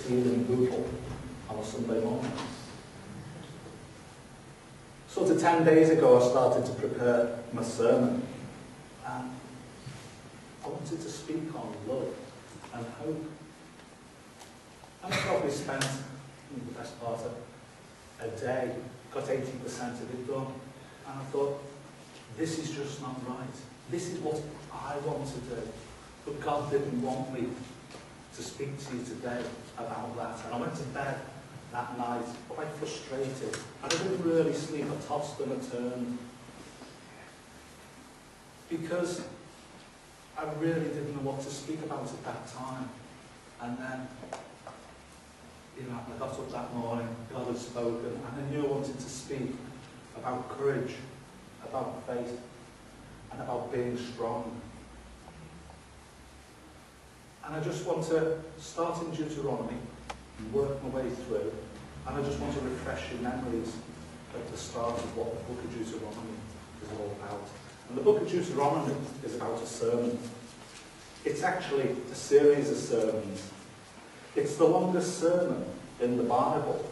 tea and Google on a Sunday morning. Sort of 10 days ago I started to prepare my sermon, and I wanted to speak on love and hope. And I probably spent the best part of a day, got 80% of it done, and I thought, this is just not right. This is what I want to do. But God didn't want me to speak to you today about that. And I went to bed that night quite frustrated. I didn't really sleep. I tossed and I turned. Because I really didn't know what to speak about at that time. And then, I got up that morning, God had spoken, and I knew I wanted to speak about courage, about faith, and about being strong. And I just want to start in Deuteronomy and work my way through, and I just want to refresh your memories at the start of what the book of Deuteronomy is all about. And the book of Deuteronomy is about a sermon. It's actually a series of sermons. It's the longest sermon in the Bible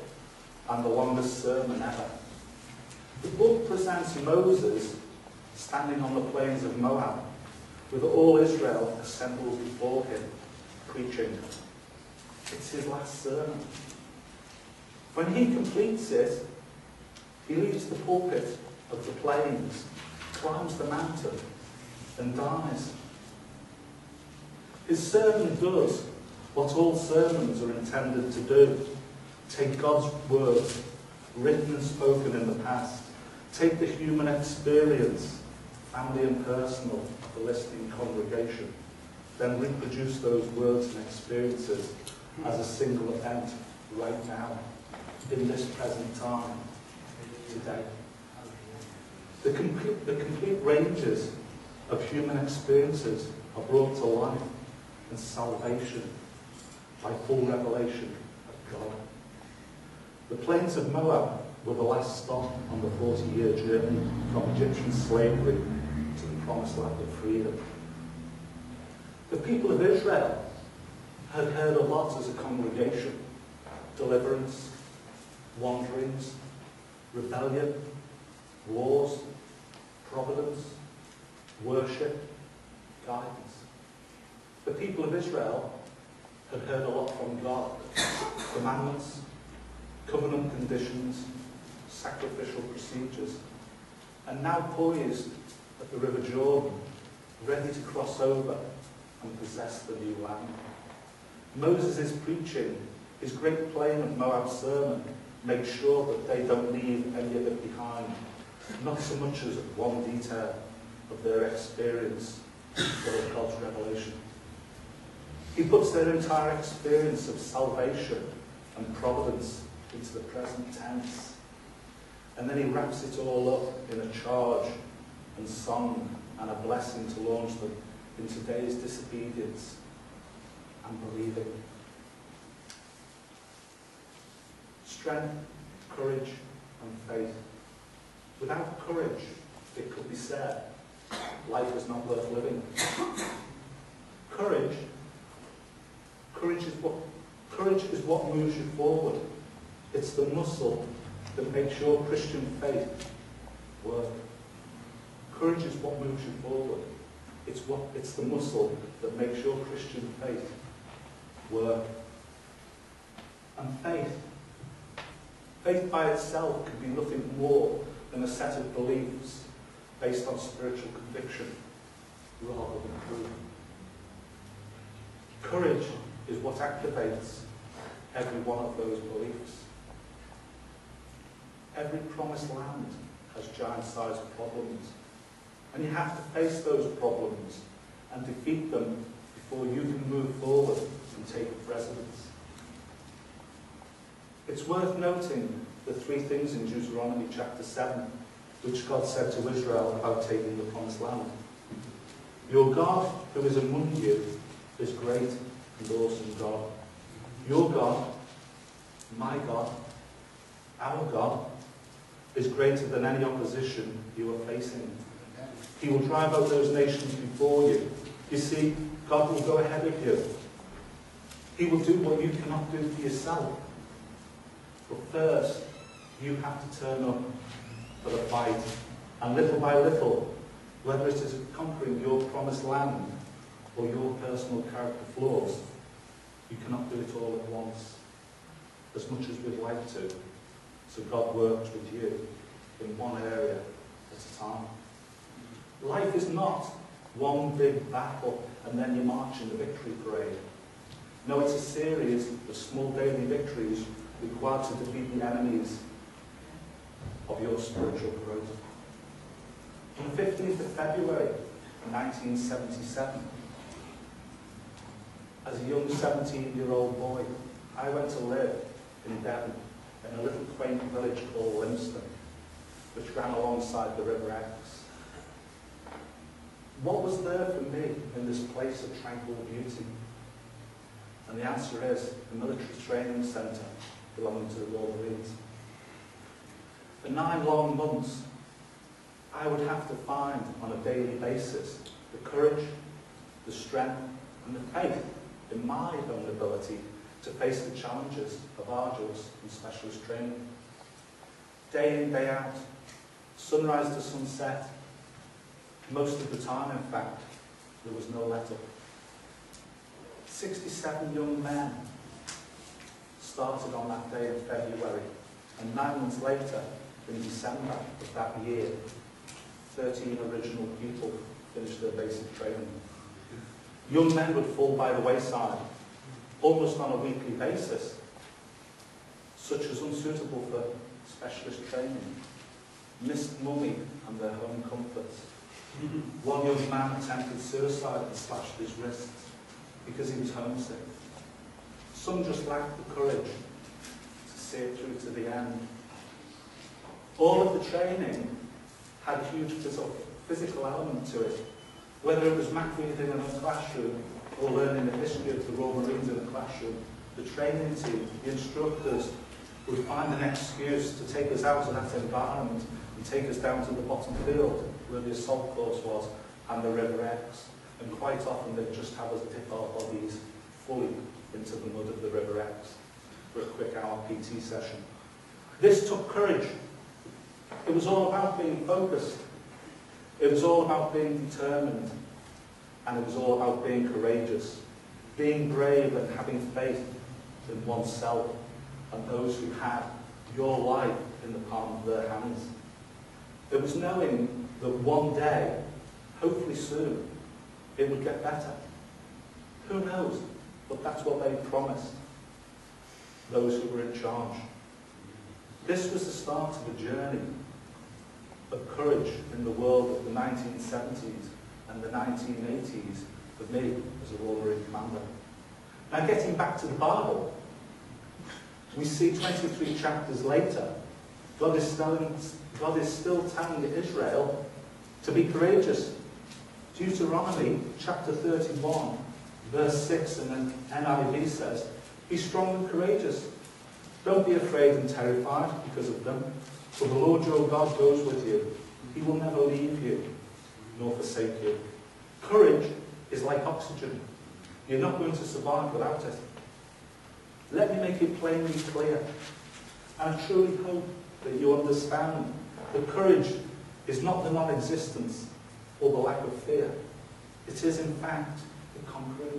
and the longest sermon ever. The book presents Moses standing on the plains of Moab with all Israel assembled before him, preaching. It's his last sermon. When he completes it, he leaves the pulpit of the plains, climbs the mountain, and dies. His sermon does what all sermons are intended to do. Take God's word, written and spoken in the past. Take the human experience, family and personal, of the listening congregation. Then reproduce those words and experiences as a single event right now, in this present time, today. The complete ranges of human experiences are brought to life and salvation by full revelation of God. The plains of Moab were the last stop on the 40-year journey from Egyptian slavery to the promised land of freedom. The people of Israel had heard a lot as a congregation: deliverance, wanderings, rebellion, wars, providence, worship, guidance. The people of Israel had heard a lot from God: commandments, covenant conditions, sacrificial procedures, and now poised at the River Jordan, ready to cross over and possess the new land. Moses' preaching, his great plain of Moab sermon, makes sure that they don't leave any of it behind, not so much as one detail of their experience or of God's revelation. He puts their entire experience of salvation and providence into the present tense. And then he wraps it all up in a charge and song and a blessing to launch them in today's disobedience and believing. Strength, courage, and faith. Without courage, it could be said, life is not worth living. Courage is what moves you forward. It's the muscle that makes your Christian faith work. Courage is what moves you forward. It's the muscle that makes your Christian faith work. And faith by itself can be nothing more than a set of beliefs based on spiritual conviction rather than proof. Courage is what activates every one of those beliefs. Every promised land has giant-sized problems, and you have to face those problems and defeat them before you can move forward and take precedence. It's worth noting the three things in Deuteronomy chapter 7 which God said to Israel about taking the promised land. Your God who is among you is great and awesome God. Your God, my God, our God, is greater than any opposition you are facing. He will drive out those nations before you. You see, God will go ahead of you. He will do what you cannot do for yourself. But first, you have to turn up for the fight. And little by little, whether it is conquering your promised land or your personal character flaws, you cannot do it all at once, as much as we'd like to. So God works with you in one area at a time. Life is not one big battle and then you march in the victory parade. No, it's a series of small daily victories required to defeat the enemies of your spiritual growth. On the 15th of February 1977, as a young 17-year-old boy, I went to live in Devon, in a little quaint village called Limston, which ran alongside the River Exe. What was there for me in this place of tranquil beauty? And the answer is a military training centre belonging to the Royal Marines. For 9 long months, I would have to find on a daily basis the courage, the strength and the faith in my own ability to face the challenges of arduous and specialist training. Day in, day out, sunrise to sunset, most of the time, in fact, there was no let up. 67 young men started on that day in February, and 9 months later, in December of that year, 13 original people finished their basic training. Young men would fall by the wayside, almost on a weekly basis, such as unsuitable for specialist training, missed money and their home comforts. One young man attempted suicide and slashed his wrists because he was homesick. Some just lacked the courage to see it through to the end. All of the training had a huge physical element to it, whether it was map reading in a classroom or learning the history of the Royal Marines in a classroom. The training team, the instructors, would find an excuse to take us out of that environment and take us down to the bottom field where the assault course was and the River Exe. And quite often they'd just have us dip our bodies fully into the mud of the River Exe for a quick hour PT session. This took courage. It was all about being focused. It was all about being determined. And it was all about being courageous, being brave and having faith in oneself and those who had your life in the palm of their hands. It was knowing that one day, hopefully soon, it would get better. Who knows? But that's what they promised, those who were in charge. This was the start of a journey of courage in the world of the 1970s and the 1980s for me as a Royal Marine commander. Now, getting back to the Bible, we see 23 chapters later, God is still telling Israel to be courageous. Deuteronomy chapter 31, verse 6 in the NIV says, "Be strong and courageous. Don't be afraid and terrified because of them, for the Lord your God goes with you. He will never leave you nor forsake you." Courage is like oxygen. You're not going to survive without it. Let me make it plainly clear. And I truly hope that you understand that courage is not the non-existence or the lack of fear. It is, in fact, the conquering